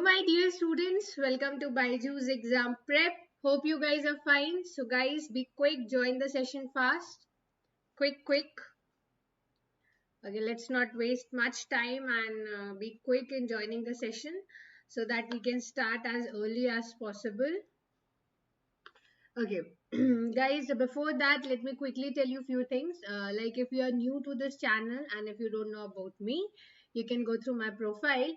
Hello my dear students, welcome to BYJU'S exam prep. Hope you guys are fine. So guys, be quick, join the session fast. Quick. Okay, let's not waste much time and be quick in joining the session so that we can start as early as possible. Okay, guys, before that, let me quickly tell you a few things. Like if you are new to this channel and if you don't know about me, you can go through my profile.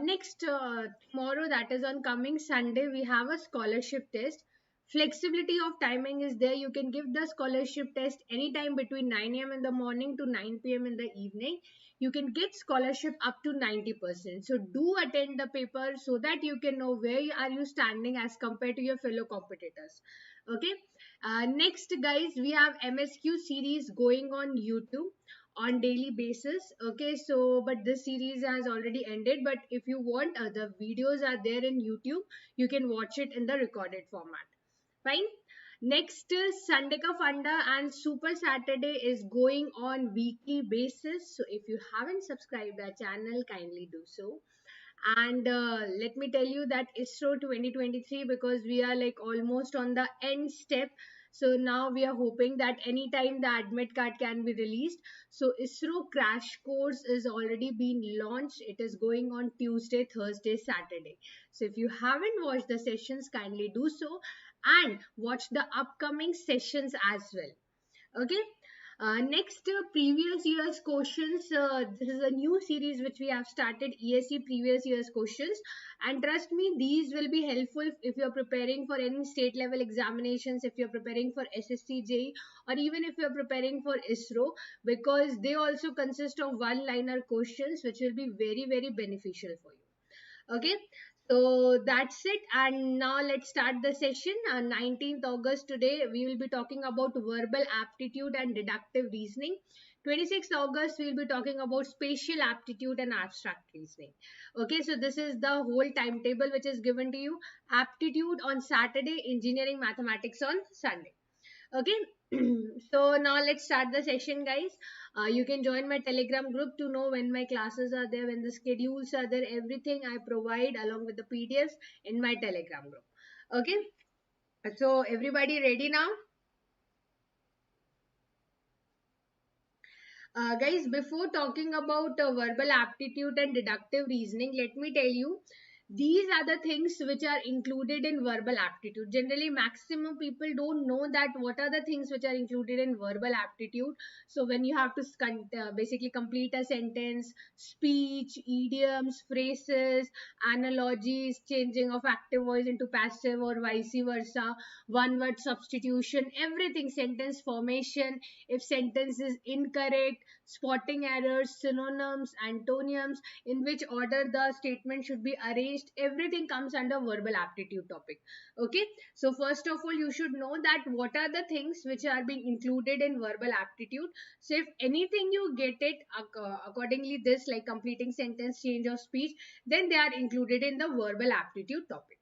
Next tomorrow, that is on coming Sunday, we have a scholarship test. Flexibility of timing is there. You can give the scholarship test anytime between 9 a.m. in the morning to 9 p.m. in the evening. You can get scholarship up to 90%. So do attend the paper so that you can know where are you standing as compared to your fellow competitors. Okay. Next, guys, we have MSQ series going on YouTube on daily basis. Okay, so but this series has already ended, but if you want, the videos are there in YouTube. You can watch it in the recorded format. Fine. Next is Sunday Ka Funda and Super Saturday is going on weekly basis. So if you haven't subscribed our channel, kindly do so. And let me tell you that ISRO 2023, because we are like almost on the end step. So now we are hoping that anytime the admit card can be released. So ISRO crash course is already been launched. It is going on Tuesday, Thursday, Saturday. So if you haven't watched the sessions, kindly do so and watch the upcoming sessions as well. Okay. Next, previous year's questions. This is a new series which we have started, ESE previous year's questions. And trust me, these will be helpful if you're preparing for any state level examinations, if you're preparing for SSC, JEE, or even if you're preparing for ISRO, because they also consist of one-liner questions which will be very beneficial for you. Okay. So that's it, and now let's start the session. On 19th August today, we will be talking about verbal aptitude and deductive reasoning. 26th August, we will be talking about spatial aptitude and abstract reasoning. Okay, so this is the whole timetable which is given to you. Aptitude on Saturday, engineering mathematics on Sunday. Okay. So now let's start the session, guys. You can join my Telegram group to know when my classes are there, when the schedules are there, everything I provide along with the PDFs in my Telegram group. Okay. So everybody ready now? Guys, before talking about verbal aptitude and deductive reasoning, let me tell you, these are the things which are included in verbal aptitude. Generally, maximum people don't know that what are the things which are included in verbal aptitude. So when you have to basically complete a sentence, speech, idioms, phrases, analogies, changing of active voice into passive or vice versa, one word substitution, everything, sentence formation, if sentence is incorrect, spotting errors, synonyms, antonyms, in which order the statement should be arranged, everything comes under verbal aptitude topic. Okay, so first of all, you should know that what are the things which are being included in verbal aptitude. So if anything you get it accordingly, this like completing sentence, change of speech, then they are included in the verbal aptitude topic.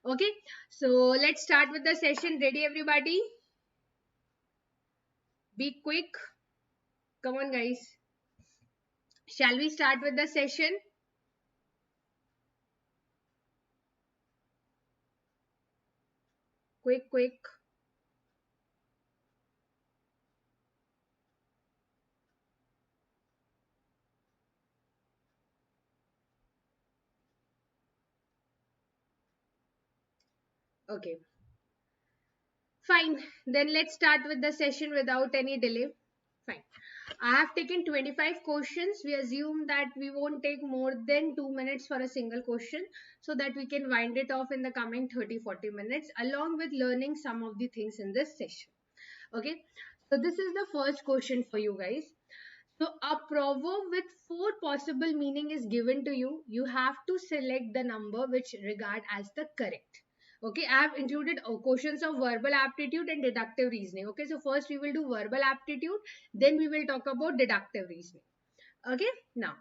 Okay, so let's start with the session. Ready everybody? Be quick. Come on guys. Shall we start with the session? Quick. Okay. Fine. Then let's start with the session without any delay. Fine. I have taken 25 questions. We assume that we won't take more than 2 minutes for a single question so that we can wind it off in the coming 30-40 minutes along with learning some of the things in this session. Okay. So this is the first question for you guys. So a proverb with 4 possible meaning is given to you. You have to select the number which regard as the correct. Okay, I have included questions of verbal aptitude and deductive reasoning. Okay, so first we will do verbal aptitude, then we will talk about deductive reasoning. Okay, now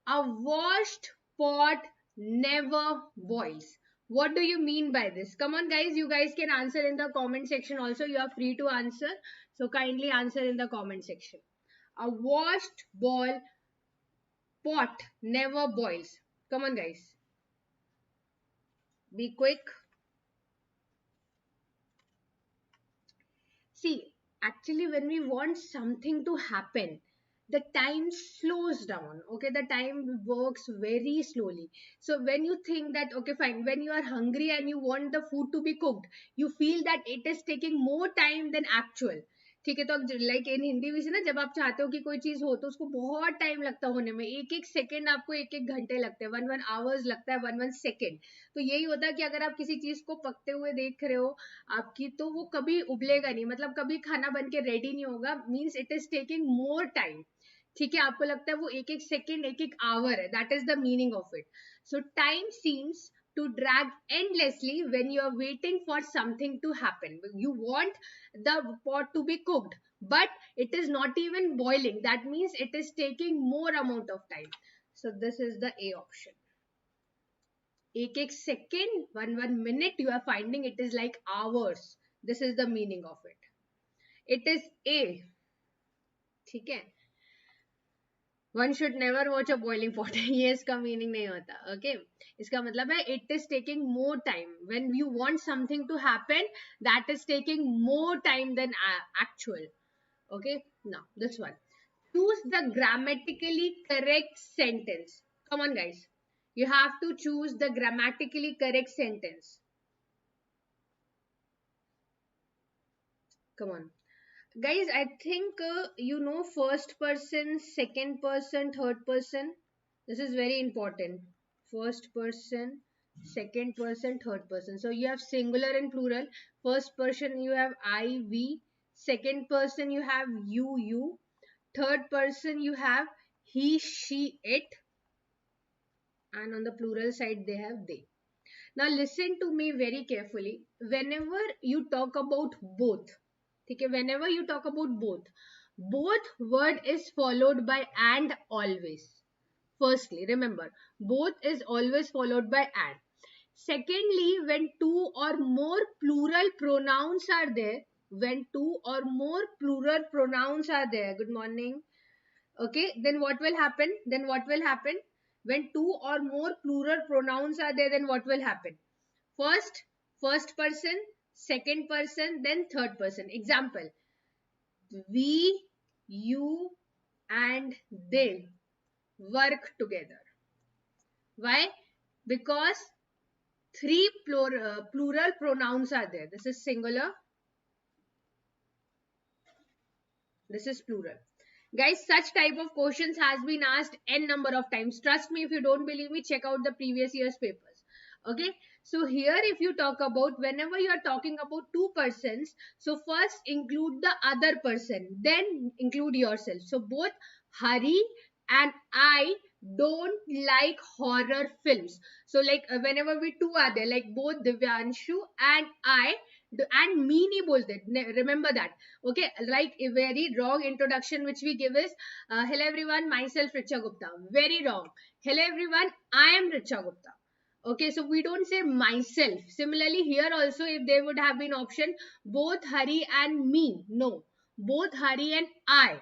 a washed pot never boils. What do you mean by this? Come on guys, you guys can answer in the comment section also. You are free to answer. So kindly answer in the comment section. A washed pot never boils. Come on guys. Be quick. See, actually, when we want something to happen, the time slows down. Okay, the time works very slowly. So, when you think that, okay, fine, when you are hungry and you want the food to be cooked, you feel that it is taking more time than actual. ठीक है, तो अब like in Hindi में से ना, जब आप चाहते हो कि कोई चीज हो तो उसको बहुत टाइम लगता है होने में, एक एक सेकंड आपको एक एक घंटे लगते हैं, 1 1 आवर्स लगता है, 1 1 सेकंड। तो यही होता है कि अगर आप किसी चीज को पकते हुए देख रहे हो आपकी, तो वो कभी उबलेगा नहीं, मतलब कभी खाना बन के रेडी नहीं होगा, means it is taking more time. ठीक है, आपको लगता है वो एक एक सेकेंड एक एक आवर है, that is the meaning of it. So time seems to drag endlessly when you are waiting for something to happen. You want the pot to be cooked, but it is not even boiling, that means it is taking more amount of time. So this is the A option. एक एक second, 1 1 minute, you are finding it is like hours. This is the meaning of it. It is A. ठीक है, one should never watch a boiling pot. ये इसका meaning नहीं होता। Okay, इसका मतलब है it is taking more time when you want something to happen, that is taking more time than actual. Okay, now this one, choose the grammatically correct sentence. Come on guys, you have to choose the grammatically correct sentence. Come on guys, I think you know first person, second person, third person. This is very important. First person, second person, third person. So you have singular and plural. First person you have I, we. Second person you have you. Third person you have he, she, it. And on the plural side they have they. Now listen to me very carefully. Whenever you talk about both, okay, whenever you talk about both word is followed by and always. Firstly, remember, both is always followed by and. Secondly, when two or more plural pronouns are there, when two or more plural pronouns are there, good morning, okay, then what will happen? Then what will happen? When two or more plural pronouns are there, then what will happen? First person, second person, then third person. Example, we, you, and they work together. Why? Because three plural pronouns are there. This is singular. This is plural. Guys, such type of questions has been asked n number of times. Trust me, if you don't believe me, check out the previous year's papers. Okay. So here if you talk about, whenever you are talking about two persons, so first include the other person, then include yourself. So both Hari and I don't like horror films. So like whenever we two are there, like both Divyanshu and I and me nahi bolte. Remember that. Okay, like a very wrong introduction which we give is hello everyone, myself Richa Gupta. Very wrong. Hello everyone, I am Richa Gupta. Okay, so we don't say myself. Similarly here also, if there would have been option both Hari and me, no, both Hari and I.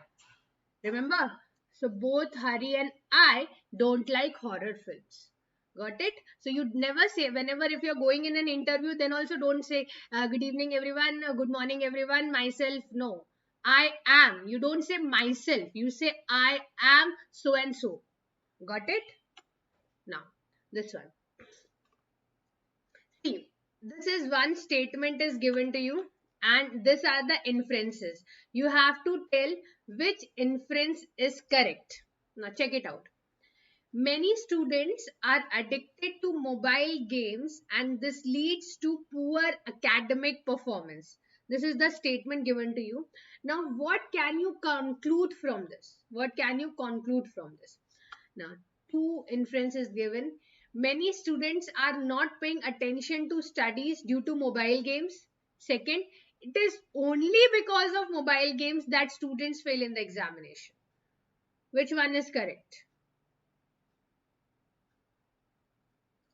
Remember, so both Hari and I don't like horror films. Got it? So you'd never say, whenever if you're going in an interview, then also don't say good evening everyone, good morning everyone, myself. No, I am. You don't say myself. You say I am so and so. Got it? Now this one. See, this is one statement is given to you and these are the inferences. You have to tell which inference is correct. Now check it out. Many students are addicted to mobile games and this leads to poor academic performance. This is the statement given to you. Now what can you conclude from this? What can you conclude from this? Now two inferences given. Many students are not paying attention to studies due to mobile games. Second, it is only because of mobile games that students fail in the examination. Which one is correct?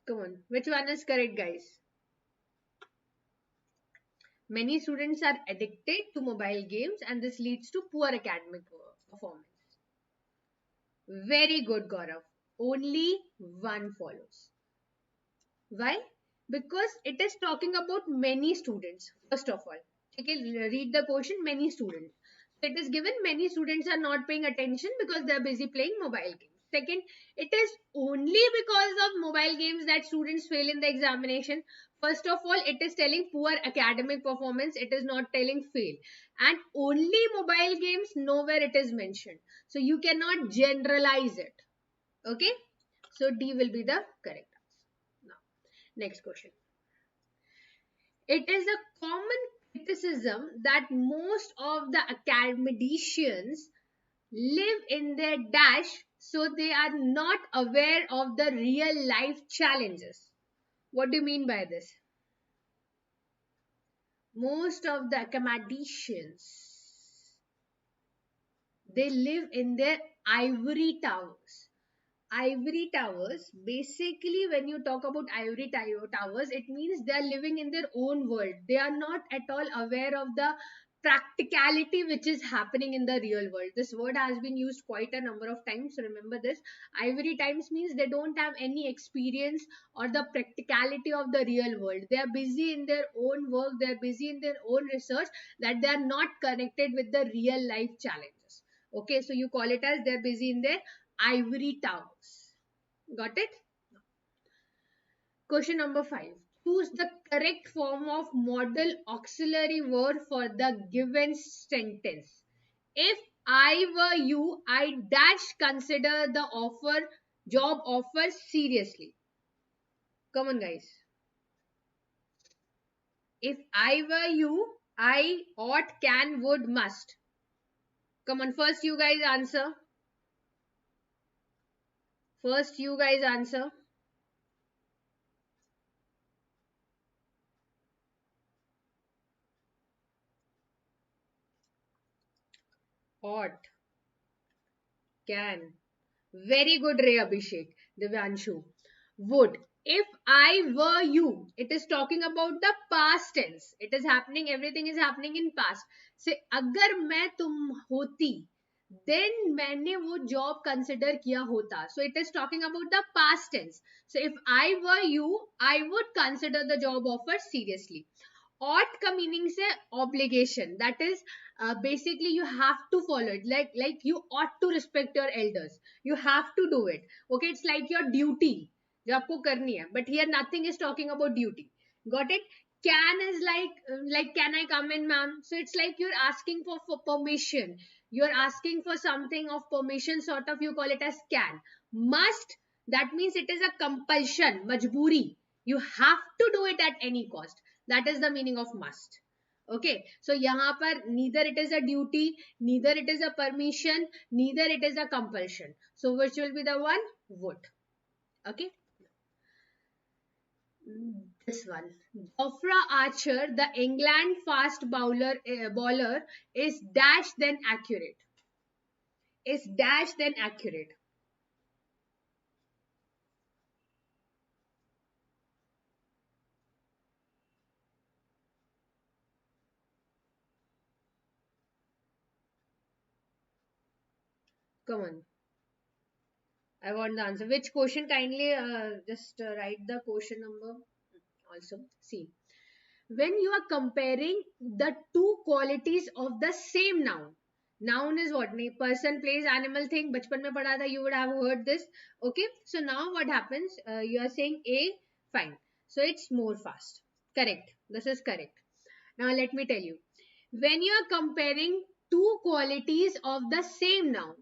Come on, which one is correct, guys? Many students are addicted to mobile games and this leads to poor academic performance. Very good, Gaurav. Only one follows. Why? Because it is talking about many students. First of all, okay, read the question. Many students. It is given many students are not paying attention because they are busy playing mobile games. Second, it is only because of mobile games that students fail in the examination. First of all, it is telling poor academic performance. It is not telling fail. And only mobile games, nowhere it is mentioned. So you cannot generalize it. Okay. So D will be the correct answer. Now, next question. It is a common criticism that most of the academicians live in their dash, so they are not aware of the real life challenges. What do you mean by this? Most of the academicians, they live in their ivory towers. Ivory towers, basically when you talk about ivory towers, it means they are living in their own world. They are not at all aware of the practicality which is happening in the real world. This word has been used quite a number of times, so remember this. Ivory times means they don't have any experience or the practicality of the real world. They are busy in their own work, they are busy in their own research, that they are not connected with the real life challenges. Okay, so you call it as they're busy in their ivory towers. Got it? Question number 5. Choose the correct form of model auxiliary verb for the given sentence. If I were you, I dash consider the job offer seriously. Come on, guys. If I were you, I ought, can, would, must. Come on, first you guys answer. First you guys answer. Ought, can. Very good, Ray Abhishek. Divyanshu. Would. If I were you, it is talking about the past tense. It is happening, everything is happening in past. Say, अगर मैं तुम होती, then मैंने वो job consider किया होता. So it is talking about the past tense. So if I were you, I would consider the job offer seriously. Ought का meaning से obligation. That is basically you have to follow it. Like you ought to respect your elders. You have to do it. Okay, it's like your duty जो आपको करनी है. But here nothing is talking about duty. Got it? Can is like can I come in, ma'am? So it's like you're asking for permission. You're asking for something of permission, sort of. You call it as can. Must, that means it is a compulsion, majburi. You have to do it at any cost. That is the meaning of must. Okay, so यहाँ पर neither it is a duty, neither it is a permission, neither it is a compulsion. So which will be the one? Would. Okay. This one. Jofra Archer, the England fast bowler, is dash then accurate. Is dash then accurate. Come on. I want the answer. Which question? Kindly just write the question number also. See. When you are comparing the two qualities of the same noun. Noun is what? Person, place, animal, thing. Bachpan mein padha tha, you would have heard this. Okay. So now what happens? You are saying A, fine. So it's more fast. Correct. This is correct. Now let me tell you. When you are comparing two qualities of the same noun.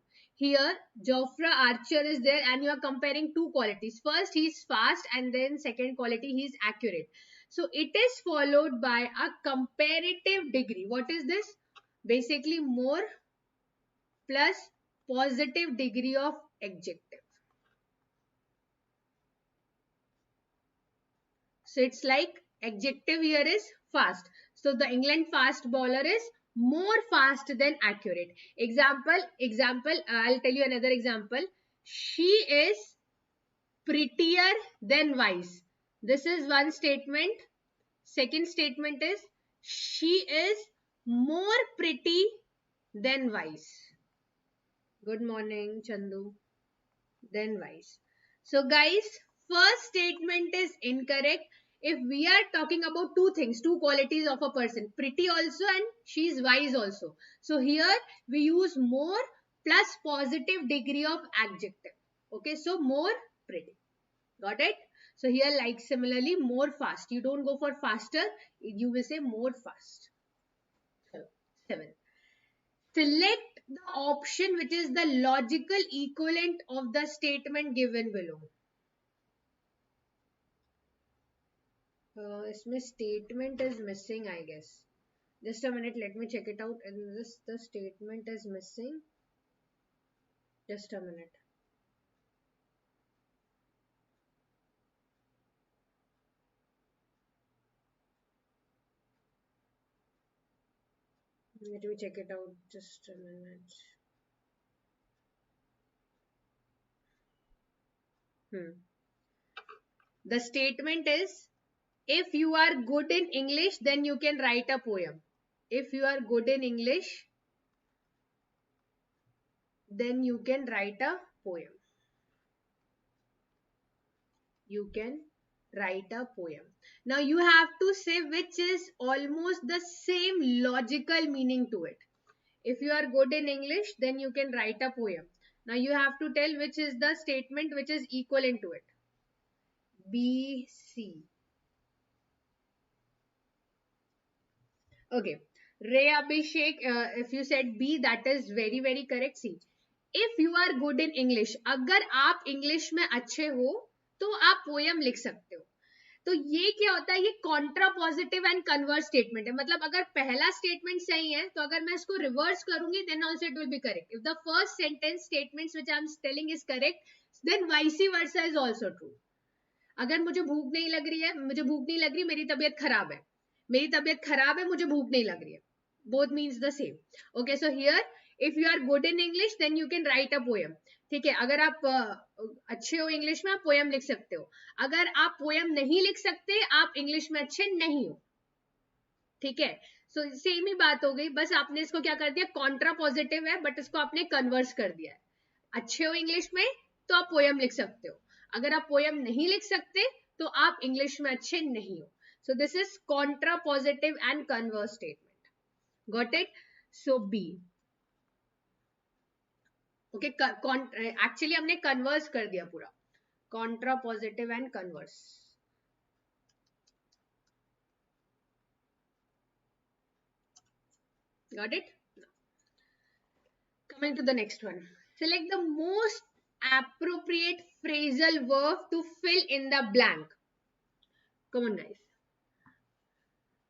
Here, Jofra Archer is there and you are comparing two qualities. First, he is fast and then second quality, he is accurate. So, it is followed by a comparative degree. What is this? Basically, more plus positive degree of adjective. So, it's like adjective here is fast. So, the England fast bowler is more fast than accurate. Example, I'll tell you another example. She is prettier than wise. This is one statement. Second statement is she is more pretty than wise. Good morning, Chandu. Than wise. So guys, first statement is incorrect. if we are talking about two things, two qualities of a person, pretty also and she is wise also. So here we use more plus positive degree of adjective. Okay, so more pretty. Got it? So here, like similarly, more fast. You don't go for faster, you will say more fast. So, 7. Select the option which is the logical equivalent of the statement given below. इसमें statement is missing, I guess. Just a minute, let me check it out. And this the statement is missing. Just a minute. Let me check it out. Just a minute. The statement is, if you are good in English, then you can write a poem. If you are good in English, then you can write a poem. You can write a poem. Now you have to say which is almost the same logical meaning to it. If you are good in English, then you can write a poem. Now you have to tell which is the statement which is equivalent to it. B, C. Okay. Ray Abhishek, if you said B, that is very very correct. See, if you are good in English, अगर आप English में अच्छे हो, तो आप poem लिख सकते हो. तो ये क्या होता है, ये Contra positive and converse statement है. मतलब अगर पहला स्टेटमेंट सही है तो अगर मैं इसको रिवर्स करूंगी then also it will be correct. If the first sentence statements which I am telling is correct, then vice versa is also true. अगर मुझे भूख नहीं लग रही है, मुझे भूख नहीं लग रही, मेरी तबीयत खराब है, मेरी तबीयत खराब है, मुझे भूख नहीं लग रही है, both means the same. Okay, so here if you are good in English then you can write a poem. ठीक है, अगर आप अच्छे हो इंग्लिश में, आप पोएम लिख सकते हो. अगर आप पोएम नहीं लिख सकते, आप इंग्लिश में अच्छे नहीं हो. ठीक है, सो सेम ही बात हो गई, बस आपने इसको क्या कर दिया, कॉन्ट्रा पॉजिटिव है बट इसको आपने कन्वर्स कर दिया है. अच्छे हो इंग्लिश में तो आप पोएम लिख सकते हो, अगर आप पोएम नहीं लिख सकते तो आप इंग्लिश में अच्छे नहीं हो. So this is contrapositive and converse statement. Got it? So B. Okay, actually हमने कन्वर्स कर दिया पूरा, contrapositive and converse. Got it? Coming to the next one. Select the most appropriate phrasal verb to fill in the blank. Come on, guys.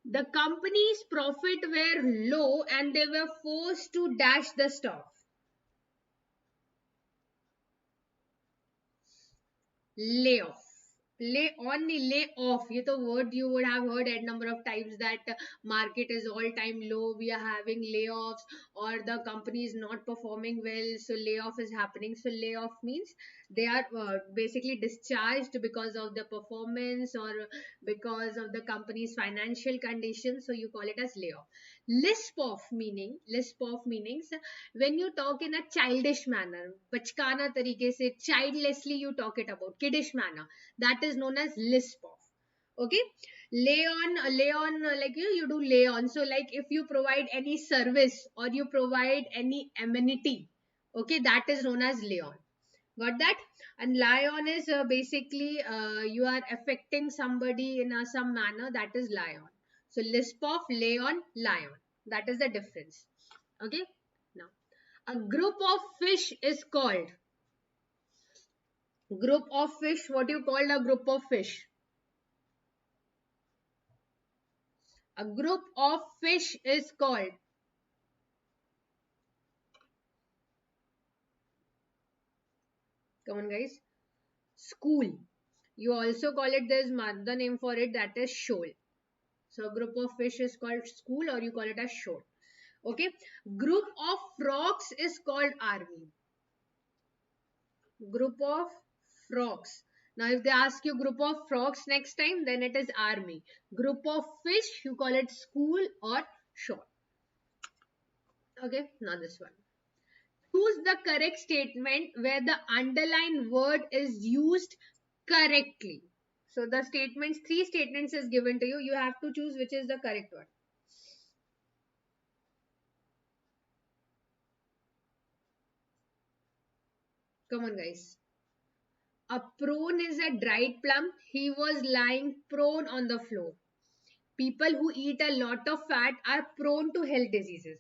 The company's profit were low and they were forced to dash the stock. Lay off. Lay on, lay off. ये तो word you would have heard a number of times, that market is all time low, we are having layoffs, or the company is not performing well, so layoff is happening. So layoff means they are basically discharged because of the performance or because of the company's financial condition. So you call it as layoff. Lisp off meanings when you talk in a childish manner, बचकाना तरीके से, childlessly you talk it about, kiddish manner, that is known as lisp off. Okay, lay on, like you do lay on. So like if you provide any service or you provide any amenity, okay, that is known as lay on. Got that? And lie on is basically you are affecting somebody in some manner, that is lie on. So lisp off, lay on, lie on, that is the difference. Okay, now a group of fish is called group of fish. What you call a group of fish? A group of fish is called. Come on, guys. School. You also call it, there's another name for it, that is shoal. So a group of fish is called school, or you call it as shoal. Okay. Group of frogs is called army. Group of frogs. Now if they ask you group of frogs next time, then it is army. Group of fish, you call it school or shore. Okay, now this one. Choose the correct statement where the underlined word is used correctly. So the statements, 3 statements is given to you. You have to choose which is the correct one. Come on, guys. A prone is a dried plum. He was lying prone on the floor. People who eat a lot of fat are prone to health diseases.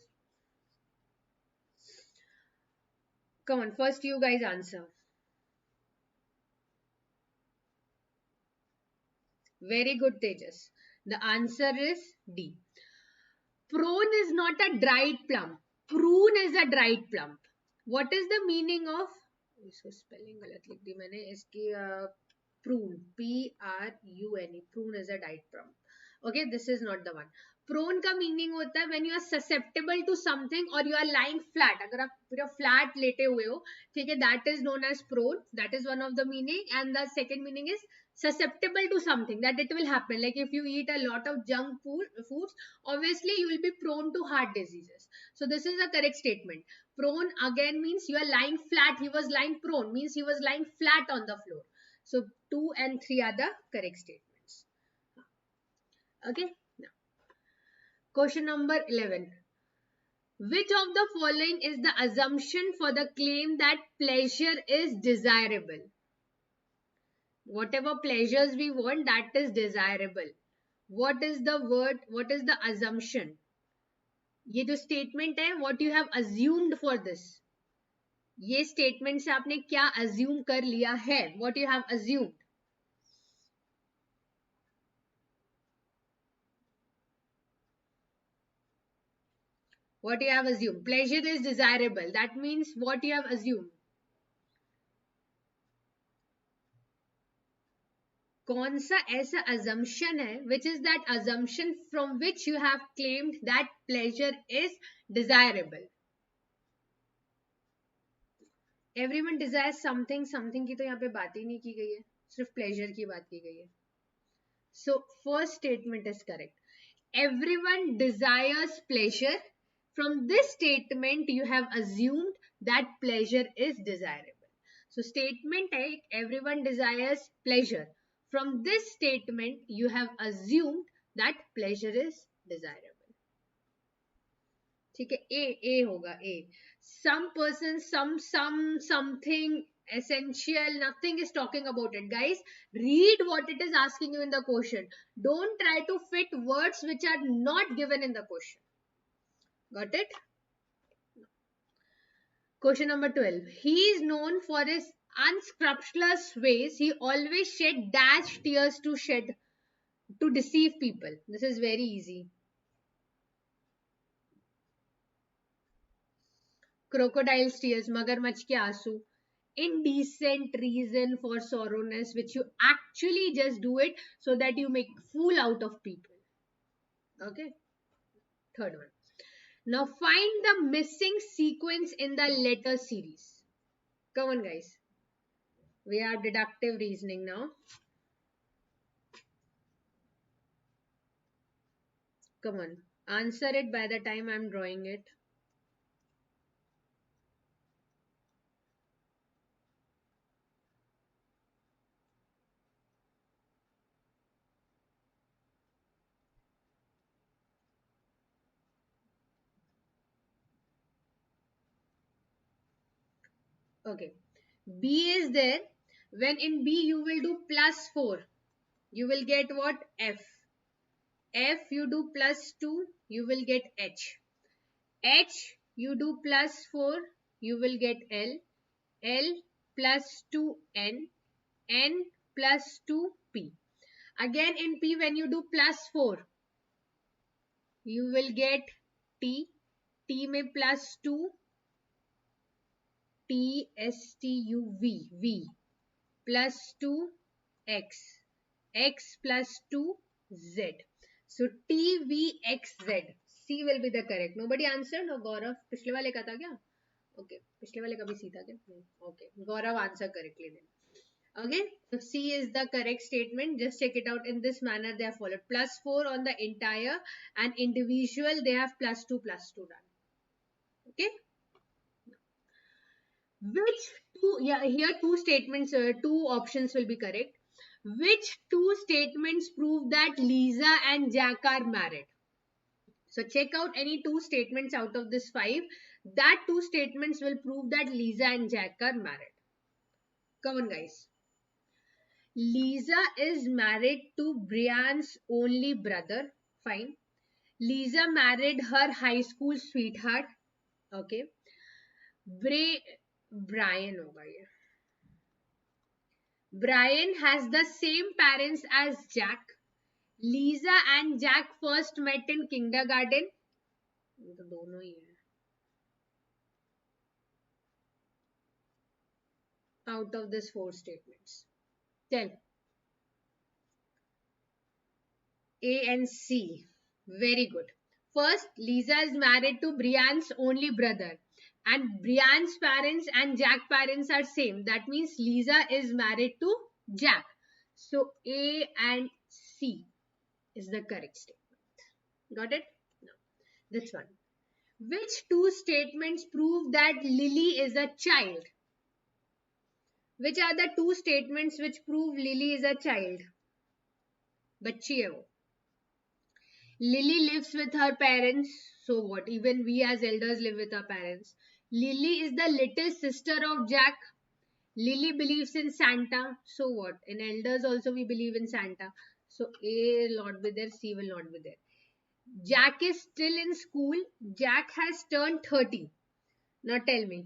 Come on, first you guys answer. Very good, Tejas. The answer is D. Prone is not a dried plum. Prune is a dried plum. What is the meaning of? इसको spelling गलत लिख दी मैंने. इसकी prune, Prune. Prune is a dried plum. Okay, this is not the one. Prone का meaning होता है when you are susceptible to something or you are lying flat. अगर आप पूरा flat लेटे हुए हो, ठीक है, that is known as prone. That is one of the meaning. And the second meaning is susceptible to something, that it will happen. Like if you eat a lot of junk foods, obviously you will be prone to heart diseases. So this is a correct statement. Prone again means you are lying flat. He was lying prone means he was lying flat on the floor. So 2 and 3 are the correct statements. Okay. Now, question number 11. Which of the following is the assumption for the claim that pleasure is desirable? Whatever pleasures we want, that is desirable. What is the word? What is the assumption? ये जो statement है, what you have assumed for this? ये statement से आपने क्या assume कर लिया है? What you have assumed? What you have assumed? Pleasure is desirable. That means what you have assumed? कौन सा ऐसा assumption है which is that assumption from which you have claimed that pleasure is desirable? Everyone desires something. Something की तो यहाँ पे बात ही नहीं की गई है, सिर्फ pleasure की बात की गई है. So first statement is correct. Everyone desires pleasure. From this statement you have assumed that pleasure is desirable. So statement है everyone desires pleasure. From this statement you have assumed that pleasure is desirable. ठीक है, A होगा A. Some person, something essential, nothing is talking about it. Guys, read what it is asking you in the question. Don't try to fit words which are not given in the question. Got it? Question number 12. He is known for his unscrupulous ways. He always shed dash tears to deceive people. This is very easy. Crocodile's tears, मगरमच्छ के आंसू. Indecent reason for sorrowness, which you actually just do it so that you make fool out of people. Okay. Third one. Now find the missing sequence in the letter series. Come on, guys. We have deductive reasoning now. Come on. Answer it by the time I'm drawing it. Okay. B is there. When in B you will do +4. You will get what? F. F you do +2. You will get H. H you do +4. You will get L. L +2N. N +2P. Again in P when you do +4. You will get T. T में +2. TSTUV. V +2 X. X +2 Z. So TVXZ. C will be the correct. Nobody answered? No, Gaurav. पिछले वाले का था क्या? Okay. पिछले वाले का भी C था क्या? Okay. Gaurav answer correctly then. Okay. So C is the correct statement. Just check it out in this manner. They have followed. +4 on the entire and individual. They have +2 done. Okay. Which two? Yeah, here two statements, two options will be correct. Which two statements prove that Lisa and Jack are married? So check out any two statements out of this 5. That two statements will prove that Lisa and Jack are married. Come on, guys. Lisa is married to Brian's only brother. Fine. Lisa married her high school sweetheart. Okay. Brian होगा ये. Brian has the same parents as Jack. Lisa and Jack first met in kindergarten. तो दोनों ही है. Out of this 4 statements. Tell. A and C. Very good. First, Lisa is married to Brian's only brother. And Brian's parents and Jack's parents are same. That means Lisa is married to Jack. So A and C is the correct statement. Got it? No. This one. Which two statements prove that Lily is a child? Which are the two statements which prove Lily is a child? बच्ची है वो. Lily lives with her parents. So what? Even we as elders live with our parents. Lily is the little sister of Jack. Lily believes in Santa. So what? In elders also we believe in Santa. So A will not be there. C will not be there. Jack is still in school. Jack has turned 30. Now tell me.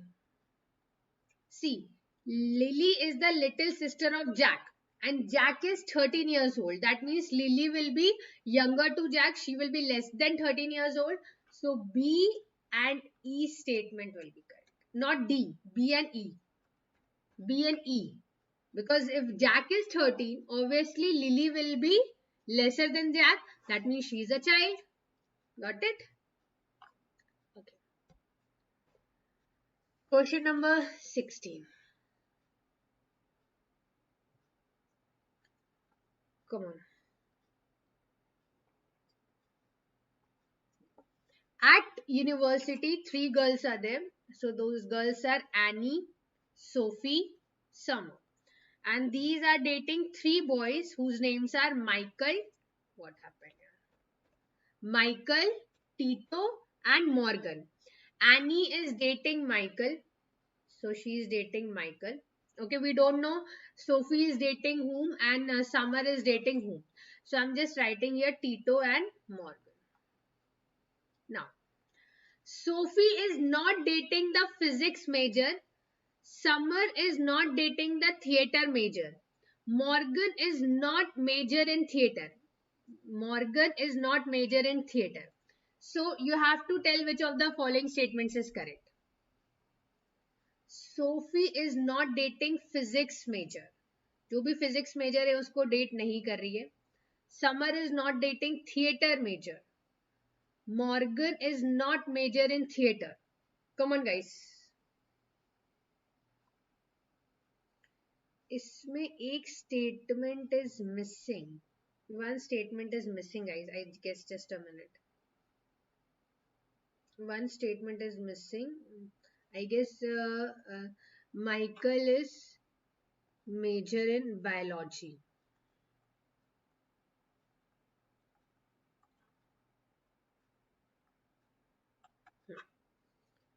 C. Lily is the little sister of Jack. And Jack is 13 years old. That means Lily will be younger to Jack. She will be less than 13 years old. So B and E statement will be correct. Not D. B and E. B and E. Because if Jack is 13, obviously Lily will be lesser than Jack. That means she is a child. Got it? Okay. Question number 16. Come on. At university, 3 girls are there. So those girls are Annie, Sophie, Summer. And these are dating 3 boys whose names are Michael. What happened here? Michael, Tito, and Morgan. Annie is dating Michael. So she is dating Michael. Okay, we don't know Sophie is dating whom and Summer is dating whom. So I'm just writing here Tito and Morgan. Now, Sophie is not dating the physics major. Summer is not dating the theater major. Morgan is not major in theater. Morgan is not major in theater. So you have to tell which of the following statements is correct. Sophie is not dating physics major. जो भी physics major है उसको date नहीं कर रही है. Summer is not dating theater major. Morgan is not major in theater. Come on guys. इसमें एक statement is missing. One statement is missing guys. I guess just a minute. One statement is missing. I guess Michael is major in biology.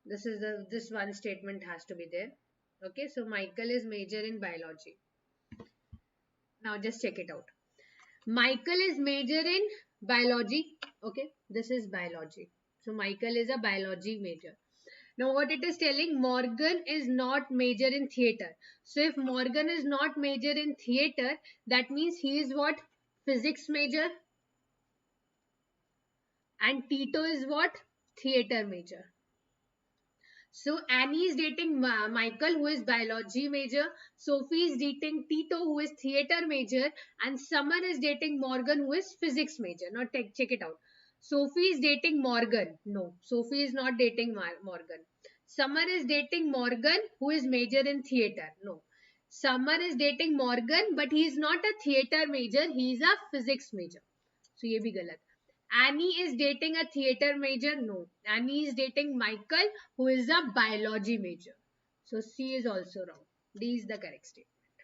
This one statement has to be there. Okay, so Michael is major in biology. Now just check it out. Michael is major in biology. Okay, this is biology. So Michael is a biology major. Now what it is telling, Morgan is not major in theater. So if Morgan is not major in theater, that means he is what? Physics major. And Tito is what? Theater major. So Annie is dating Michael, who is biology major. Sophie is dating Tito, who is theater major. And Summer is dating Morgan, who is physics major. Now check it out. Sophie is dating Morgan. No, Sophie is not dating Morgan. Summer is dating Morgan, who is major in theater. No. Summer is dating Morgan, but he is not a theater major. He is a physics major. So ये भी गलत. Annie is dating a theater major. No. Annie is dating Michael, who is a biology major. So C is also wrong. D is the correct statement.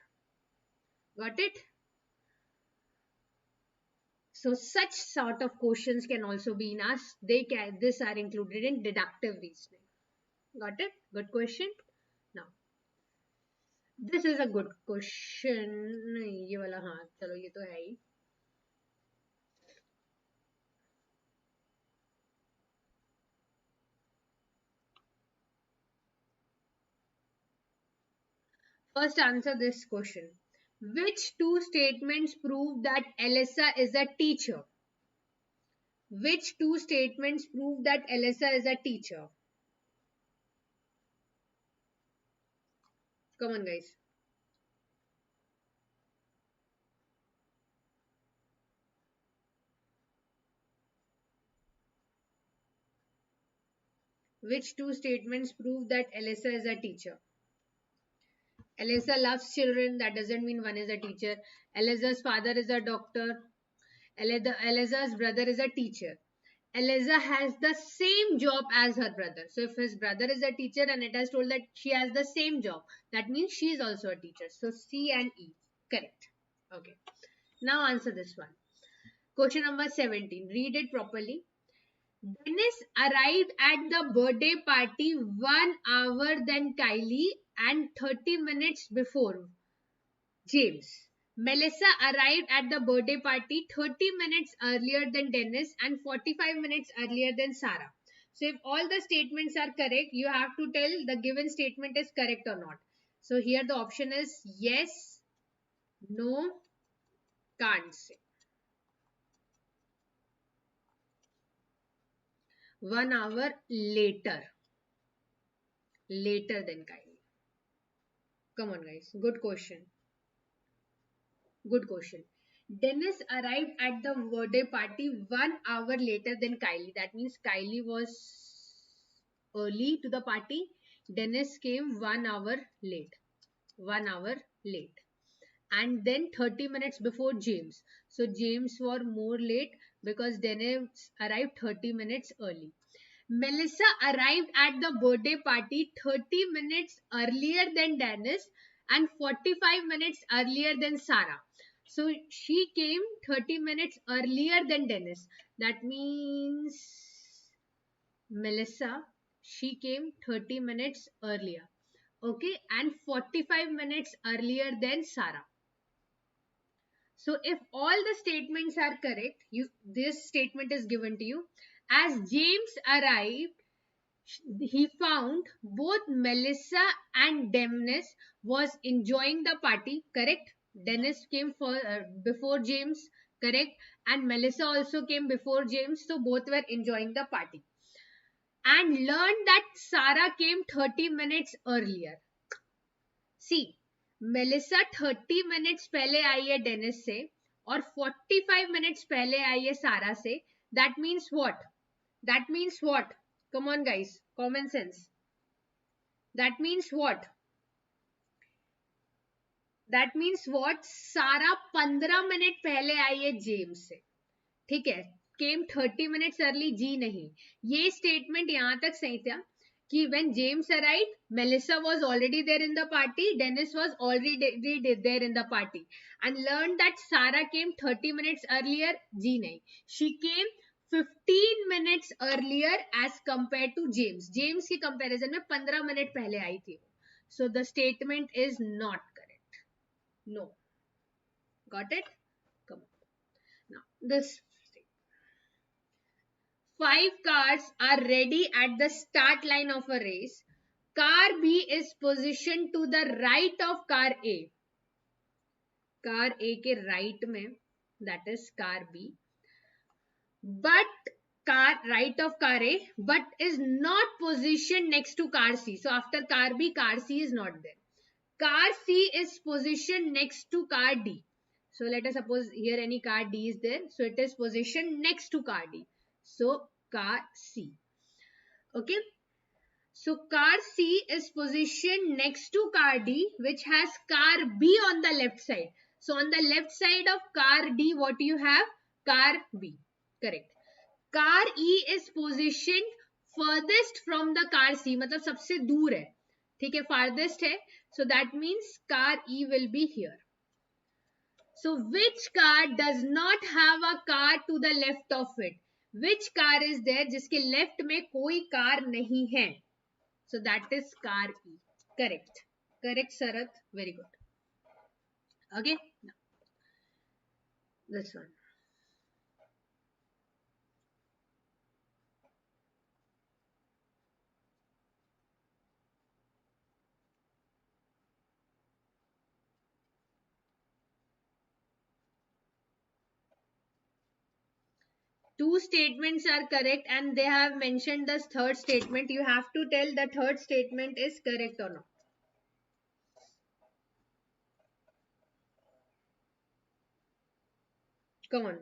Got it? So such sort of questions can also be asked. This are included in deductive reasoning. Got it? Good question. Now this is a good question. नहीं ये वाला हाँ चलो ये तो है ही. First answer this question. Which two statements prove that Elisa is a teacher? Which two statements prove that Elisa is a teacher? Come on, guys. Which two statements prove that Elisa is a teacher? Elisa loves children. That doesn't mean one is a teacher. Elisa's father is a doctor. Elisa's brother is a teacher. Eliza has the same job as her brother. So if his brother is a teacher and it has told that she has the same job, that means she is also a teacher. So C and E. Correct. Okay. Now answer this one. Question number 17. Read it properly. Dennis arrived at the birthday party 1 hour than Kylie and 30 minutes before James. Melissa arrived at the birthday party 30 minutes earlier than Dennis and 45 minutes earlier than Sarah. So if all the statements are correct, you have to tell the given statement is correct or not. So here the option is yes, no, can't say. 1 hour later. Later than Kylie. Come on, guys. Good question. Good question. Dennis arrived at the birthday party 1 hour later than Kylie. That means Kylie was early to the party. Dennis came 1 hour late. 1 hour late. And then 30 minutes before James. So James was more late because Dennis arrived 30 minutes early. Melissa arrived at the birthday party 30 minutes earlier than Dennis and 45 minutes earlier than Sarah. So she came 30 minutes earlier than Dennis. That means Melissa, she came 30 minutes earlier. Okay, and 45 minutes earlier than Sarah. So if all the statements are correct, this statement is given to you. As James arrived, he found both Melissa and Dennis was enjoying the party, correct? Dennis came before James, correct? And Melissa also came before James, so both were enjoying the party. And learned that Sarah came 30 minutes earlier. See, Melissa 30 minutes पहले आई है Dennis से और 45 minutes पहले आई है Sarah से. That means what? That means what? Come on, guys. Common sense. That means what? That means what? Sarah 15 minute पहले आई है James से. ठीक है. Came 30 minutes early. जी नहीं. ये statement यहाँ तक सही था कि when James arrived, Melissa was already there in the party. Dennis was already there in the party. And learned that Sarah came 30 minutes earlier. जी नहीं. She came 15 minutes earlier as compared to James. James की comparison में 15 minute पहले आई थी. So the statement is not correct. No. Got it? Come on. Now this 5 cars are ready at the start line of a race. Car B is positioned to the right of car A. Car A के right में, that is car B. But car right of car A, but is not positioned next to car C. So after car B, car C is not there. Car C is positioned next to car D. So let us suppose here any car D is there. So it is positioned next to car D. So car C. Okay. So car C is positioned next to car D, which has car B on the left side. So on the left side of car D, what you have? Car B. Correct. Car E is positioned furthest from the car C. मतलब सबसे दूर है. ठीक है, farthest है. So that means car E will be here. So which car does not have a car to the left of it? Which car is there जिसके left में कोई car नहीं है? So that is car E. Correct. Correct, Sarath. Very good. Okay. Now, this one. Two statements are correct and they have mentioned the third statement. You have to tell the third statement is correct or not. Come on.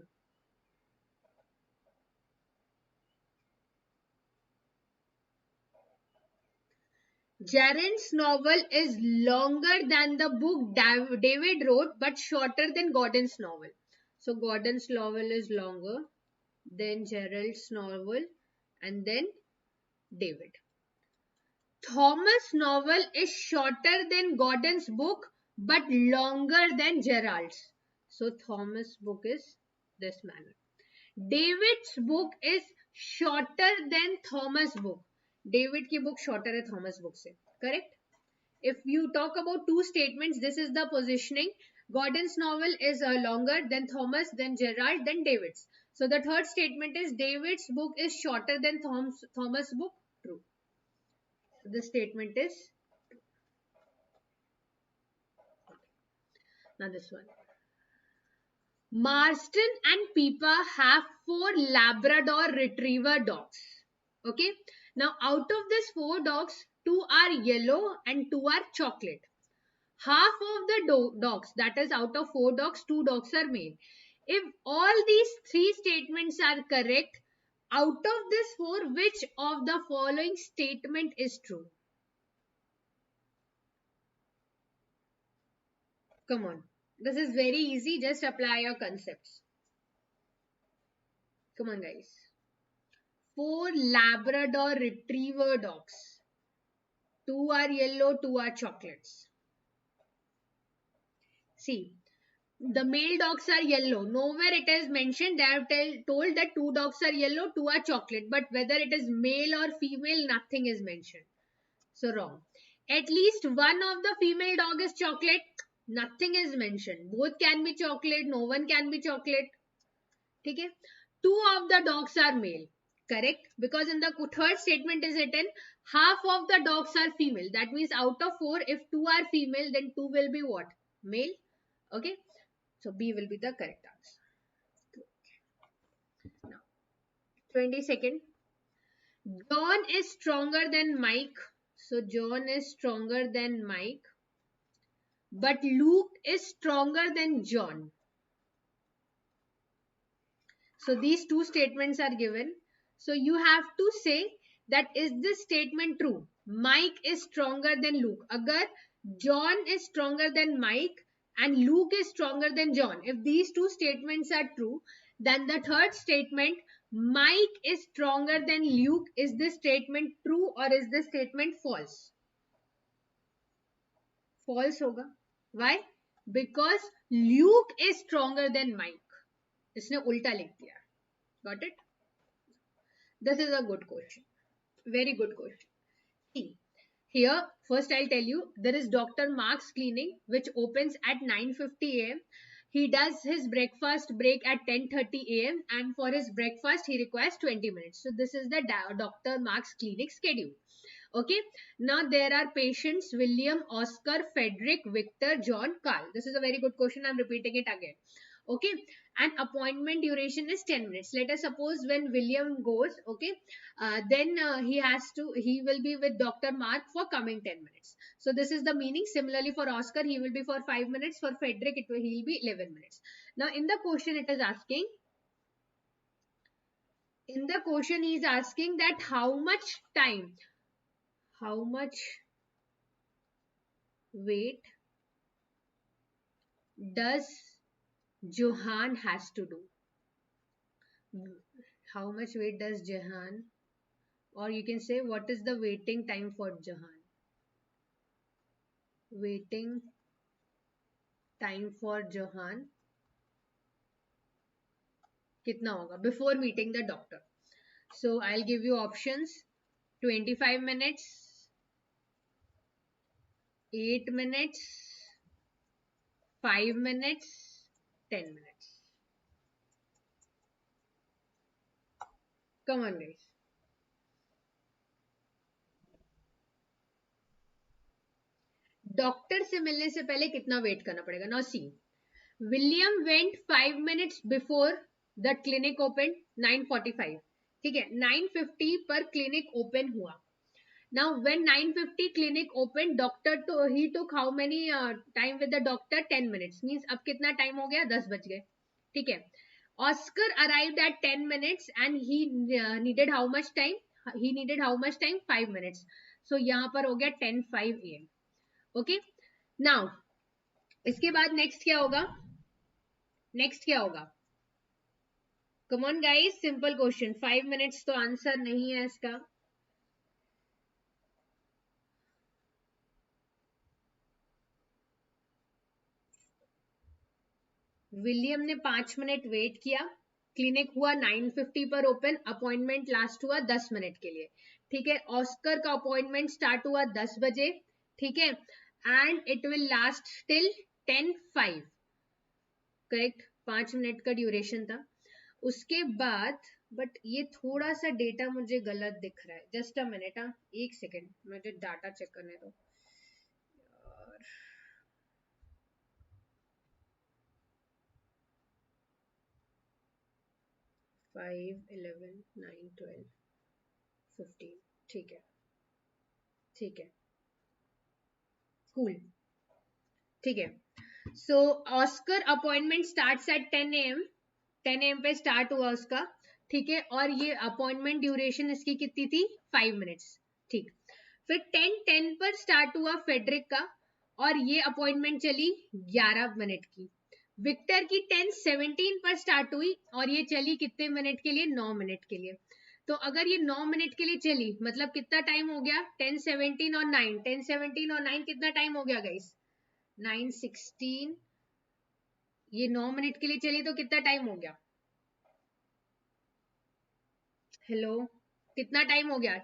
Jaren's novel is longer than the book David wrote but shorter than Gordon's novel. So Gordon's novel is longer than Gerald's novel and then David. Thomas' novel is shorter than Gordon's book but longer than Gerald's. So Thomas' book is this manner. David's book is shorter than Thomas' book. David की book shorter है Thomas' book से. Correct? If you talk about two statements, this is the positioning. Gordon's novel is longer than Thomas, then Gerald, then David's. So the third statement is David's book is shorter than Thomas' book. True. The statement is now this one. Marston and Pippa have 4 Labrador Retriever dogs. Okay. Now out of these 4 dogs, 2 are yellow and 2 are chocolate. Half of the dogs, that is out of 4 dogs, 2 dogs are male. If all these 3 statements are correct, out of this 4, which of the following statement is true? Come on. This is very easy. Just apply your concepts. Come on, guys. 4 Labrador Retriever dogs. 2 are yellow, 2 are chocolates. See, the male dogs are yellow. Nowhere it is mentioned. They have told that 2 dogs are yellow, 2 are chocolate. But whether it is male or female, nothing is mentioned. So wrong. At least one of the female dog is chocolate. Nothing is mentioned. Both can be chocolate. No one can be chocolate. Okay? 2 of the dogs are male. Correct? Because in the third statement is written, half of the dogs are female. That means out of 4, if 2 are female, then 2 will be what? Male. Okay? So B will be the correct answer. Now, 22nd. John is stronger than Mike. So John is stronger than Mike. But Luke is stronger than John. So these two statements are given. So you have to say that is this statement true? Mike is stronger than Luke. Agar John is stronger than Mike and Luke is stronger than John. If these two statements are true, then the third statement, Mike is stronger than Luke, is this statement true or is this statement false? False hoga. Why? Because Luke is stronger than Mike. इसने उल्टा लिख दिया. Got it? This is a good question. Very good question. See, here, first I'll tell you, there is Dr. Mark's clinic, which opens at 9:50 a.m. He does his breakfast break at 10:30 a.m. and for his breakfast, he requires 20 minutes. So this is the Dr. Mark's clinic schedule. Okay. Now there are patients William, Oscar, Frederick, Victor, John, Carl. This is a very good question. I'm repeating it again. Okay. And appointment duration is 10 minutes. Let us suppose when William goes, okay, then he will be with Dr. Mark for coming 10 minutes. So this is the meaning. Similarly for Oscar, he will be for 5 minutes. For Frederick, he will be 11 minutes. Now in the question it is asking, he is asking that how much weight does Johan has to do? How much weight does Johan, or you can say what is the waiting time for Johan? Waiting time for Johan कितना होगा before meeting the doctor. So I will give you options. 25 minutes, 8 minutes, 5 minutes, 10 minutes. Come on guys. Doctor से मिलने से पहले कितना wait करना पड़ेगा? Now see, William went 5 minutes before the clinic open 9:45. ठीक है, 9:50 पर क्लिनिक ओपन हुआ. Now when 9:50 clinic opened, doctor to he took how many time with the doctor? 10 minutes. Means अब कितना टाइम हो गया? 10 बज गए. ठीक है. Oscar arrived at 10 minutes and he needed how much time? He needed how much time? 5 minutes. So यहाँ पर हो गया 10:05 AM. Okay. Now इसके बाद next क्या होगा? Next क्या होगा? Come on guys, simple question. 5 minutes तो आंसर नहीं है इसका. विलियम ने 5 मिनट वेट किया, क्लिनिक हुआ 9:50 पर ओपन, अपॉइंटमेंट लास्ट हुआ 10 मिनट के लिए. ठीक है, ऑस्कर का अपॉइंटमेंट स्टार्ट हुआ 10 बजे. ठीक है, and it will last till 10:05. Correct, 5 minute का ड्यूरेशन था. उसके बाद बट ये थोड़ा सा डेटा मुझे गलत दिख रहा है. जस्ट अ मिनट, हाँ, एक सेकेंड, मुझे डाटा चेक करने दो. 5, 11, 9, 12, 15. ठीक है, ठीक है, कूल. ठीक है, so Oscar appointment starts at 10 AM. 10 AM पे स्टार्ट हुआ उसका. ठीक है, और ये अपॉइंटमेंट ड्यूरेशन इसकी कितनी थी? 5 मिनट्स. ठीक, फिर 10:10 पर स्टार्ट हुआ फेडरिक का, और ये अपॉइंटमेंट चली 11 मिनट की. विक्टर की 10:17 पर स्टार्ट हुई, और ये चली कितने मिनट के लिए? 9 मिनट के लिए. तो अगर ये 9 मिनट के लिए चली, मतलब कितना टाइम हो गया? 10:17 और 9, 10:17 और 9 कितना टाइम हो गया गाइस? 9:16. ये 9 मिनट के लिए चली तो कितना टाइम हो गया? हेलो, कितना टाइम हो गया?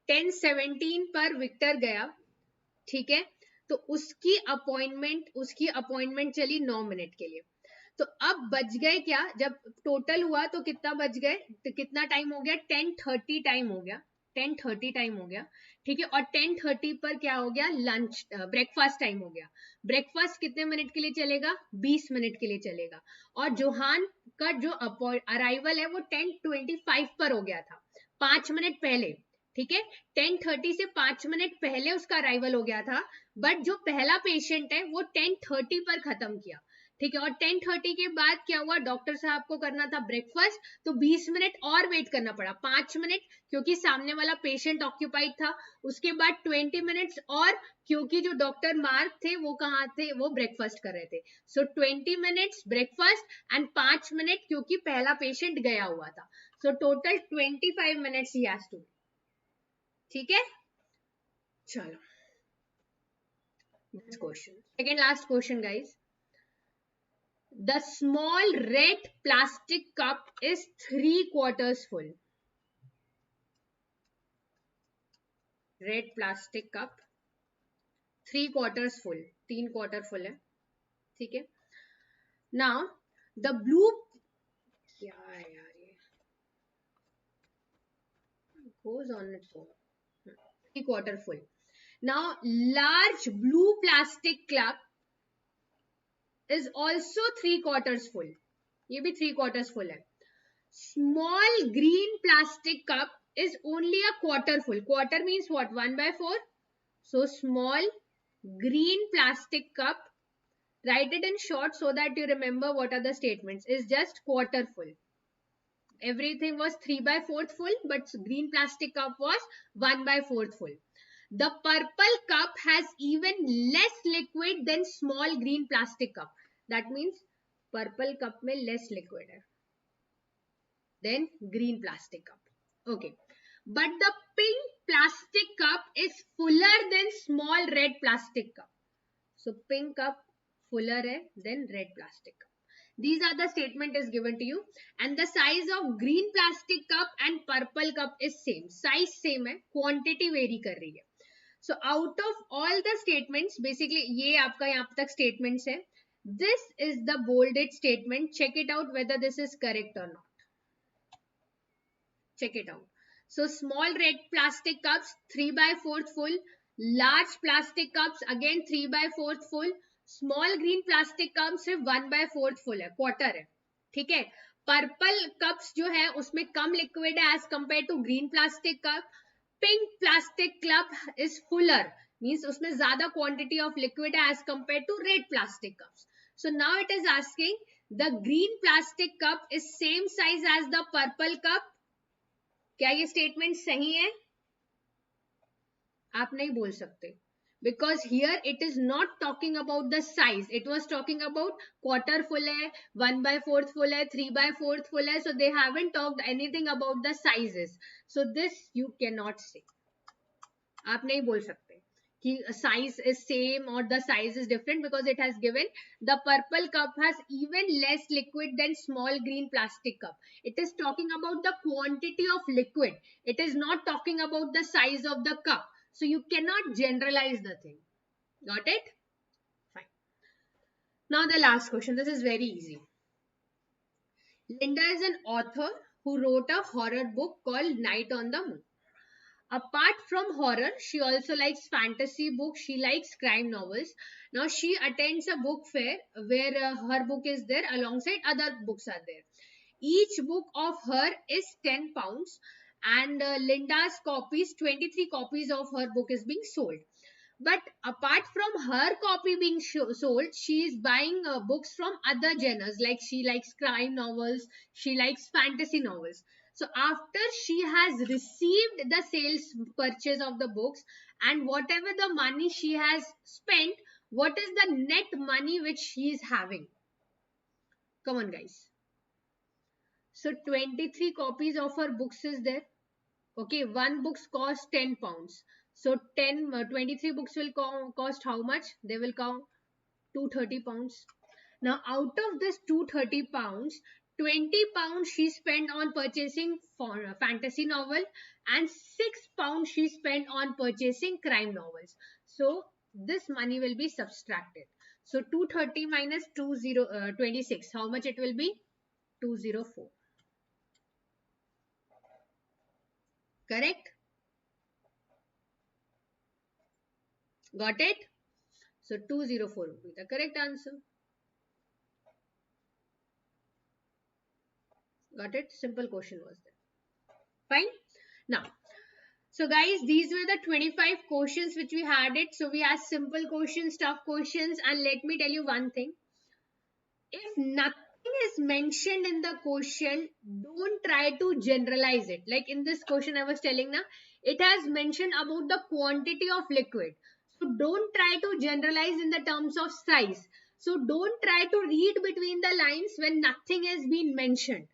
10:17 पर विक्टर गया. ठीक है, तो उसकी अपॉइंटमेंट चली 9 मिनट के लिए. तो अब बच गए क्या? जब टोटल हुआ तो कितना बच गए? तो कितना टाइम हो गया? 10:30 टाइम हो गया. 10:30 टाइम हो गया. ठीक है, और 10:30 पर क्या हो गया? लंच, ब्रेकफास्ट टाइम हो गया. ब्रेकफास्ट कितने मिनट के लिए चलेगा? 20 मिनट के लिए चलेगा. और जोहान का जो अराइवल है वो 10:25 पर हो गया था, 5 मिनट पहले. ठीक है, 10:30 से 5 मिनट पहले उसका अराइवल हो गया था. बट जो पहला पेशेंट है वो 10:30 पर खत्म किया. ठीक है, और 10:30 के बाद क्या हुआ? डॉक्टर साहब को करना था ब्रेकफास्ट, तो 20 मिनट और वेट करना पड़ा, 5 मिनट, क्योंकि सामने वाला पेशेंट ऑक्यूपाइड था. उसके बाद 20 मिनट्स और, क्योंकि जो डॉक्टर मार्क थे वो कहाँ थे? वो ब्रेकफास्ट कर रहे थे. So 20 minutes breakfast and 5 minute क्योंकि पहला पेशेंट गया हुआ था. सो टोटल 25 मिनट्स ही हैज टू. ठीक है, चलो this question, second last question guys. The small red plastic cup is 3/4 full. Red plastic cup 3/4 full, 3/4 full है. ठीक है, now the blue, क्या है यार ये, goes on its own. 3/4 full. Now large blue plastic cup is also 3/4 full. ये भी 3/4 full है. Small green plastic cup is only a quarter full. Quarter means what? 1/4. So small green plastic cup, write it in short so that you remember what are the statements, is just quarter full. Everything was 3/4 full, but green plastic cup was 1/4 full. The purple cup has even less liquid than small green plastic cup. That means purple cup में less liquid है than green plastic cup. Okay, but the pink plastic cup is fuller than small red plastic cup. So pink cup fuller है than red plastic cup. These are the statement is given to you, and the size of green plastic cup and purple cup is same. Size same है, quantity vary कर रही है. So out of all the statements, basically ये आपका यहाँ तक statements है. This is the bolded statement. Check it out whether this is correct or not. Check it out. So small red plastic cups 3/4 full, large plastic cups again 3/4 full, small green plastic cups सिर्फ 1/4 full है, quarter है, ठीक है. Purple cups जो है उसमें कम liquid है as compare to green plastic cup. Pink plastic cup is fuller, means उसमें ज्यादा क्वांटिटी ऑफ लिक्विड है as compare to red plastic cups. So now it is asking the green plastic cup is same size as the purple cup. क्या ये statement सही है? आप नहीं बोल सकते, because here it is not talking about the size, it was talking about quarter full है, 1/4 full है, 3/4 फुल है. So they haven't talked anything about the sizes. So this you can not say, आप नहीं बोल सकते कि size is same or the size is different, because it has given the purple cup has even less liquid than small green plastic cup. It is talking about the quantity of liquid. It is not talking about the size of the cup. So you cannot generalize the thing. Got it? Fine. Now the last question. This is very easy. Linda is an author who wrote a horror book called Night on the Moon. Apart from horror, she also likes fantasy books. She likes crime novels. Now she attends a book fair where her book is there alongside other books are there. Each book of her is 10 pounds and Linda's copies, 23 copies of her book is being sold. But apart from her copy being sold, she is buying books from other genres, like she likes crime novels, she likes fantasy novels. So after she has received the sales purchase of the books and whatever the money she has spent, what is the net money which she is having? Come on guys. So 23 copies of her books is there. Okay, one books cost 10 pounds. So 23 books will cost how much? They will count 230 pounds. Now out of this 230 pounds, 20 pounds she spent on purchasing for a fantasy novel and 6 pounds she spent on purchasing crime novels. So this money will be subtracted. So 230 minus 26, how much it will be? 204. Correct? Got it? So 204 will be the correct answer. Got it? Simple question was there. Fine. Now, so guys, these were the 25 questions which we had it. So we asked simple questions, tough questions, and let me tell you one thing. If nothing is mentioned in the question, don't try to generalize it. Like in this question I was telling now, it has mentioned about the quantity of liquid. So don't try to generalize in the terms of size. So don't try to read between the lines when nothing has been mentioned.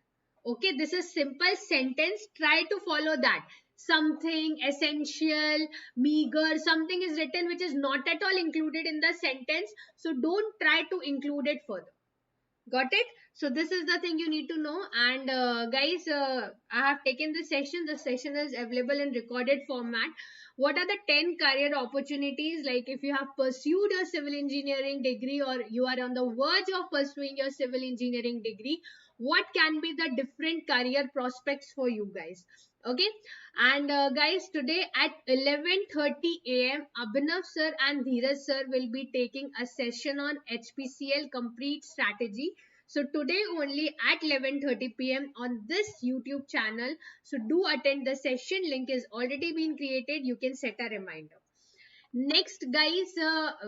Okay, this is simple sentence. Try to follow that. Something, essential, meager, something is written which is not at all included in the sentence. So don't try to include it further. Got it? So this is the thing you need to know. And guys, I have taken this session. The session is available in recorded format. What are the 10 career opportunities? Like if you have pursued your civil engineering degree or you are on the verge of pursuing your civil engineering degree, what can be the different career prospects for you guys? Okay, and guys, today at 11:30 a.m. Abhinav sir and Dheeraj sir will be taking a session on HPCL complete strategy. So today only at 11:30 p.m. on this YouTube channel. So do attend the session. Link is already been created. You can set a reminder. Next guys,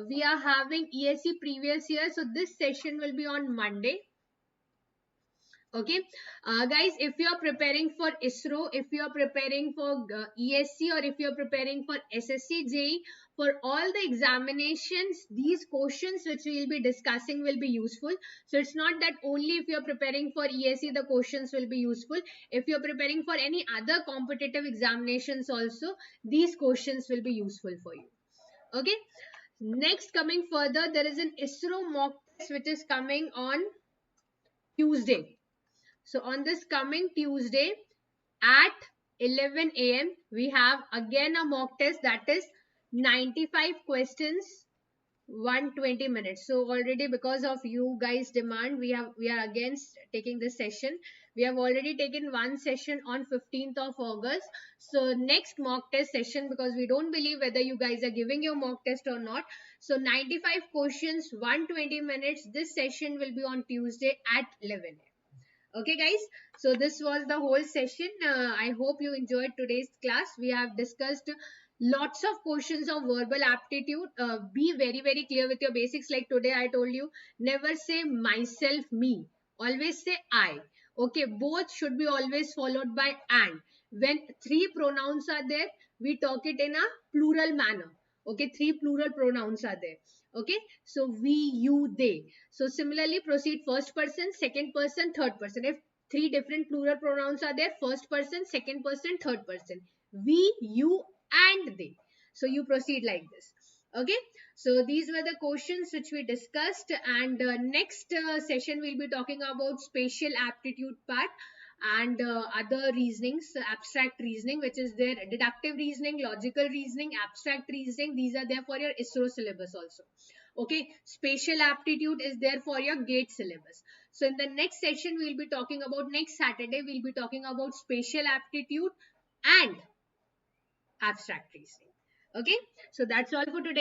we are having ESE previous year. So this session will be on Monday. Okay, guys, if you are preparing for ISRO, if you are preparing for ESE, or if you are preparing for SSC JEE, for all the examinations, these questions which we will be discussing will be useful. So it's not that only if you are preparing for ESE the questions will be useful. If you are preparing for any other competitive examinations also, these questions will be useful for you. Okay, next, coming further, there is an ISRO mock test which is coming on Tuesday. So on this coming Tuesday at 11 a.m. we have again a mock test, that is 95 questions, 120 minutes. So already, because of you guys demand, we are against taking this session. We have already taken one session on 15th of August. So next mock test session, because we don't believe whether you guys are giving your mock test or not. So 95 questions, 120 minutes. This session will be on Tuesday at 11. Okay guys, so this was the whole session. I hope you enjoyed today's class. We have discussed lots of questions of verbal aptitude. Be very clear with your basics. Like today I told you, never say myself, me, always say I. Okay, both should be always followed by and. When three pronouns are there, we talk it in a plural manner. Okay, three plural pronouns are there. Okay, so we, you, they. So similarly proceed first person, second person, third person. If three different plural pronouns are there, first person, second person, third person, we, you, and they. So you proceed like this. Okay, so these were the questions which we discussed, and next session we'll be talking about spatial aptitude part and other reasonings, abstract reasoning, which is there, deductive reasoning, logical reasoning, abstract reasoning. These are there for your ISRO syllabus also. Okay, spatial aptitude is there for your GATE syllabus. So in the next session we'll be talking about, next Saturday we'll be talking about spatial aptitude and abstract reasoning. Okay, so that's all for today.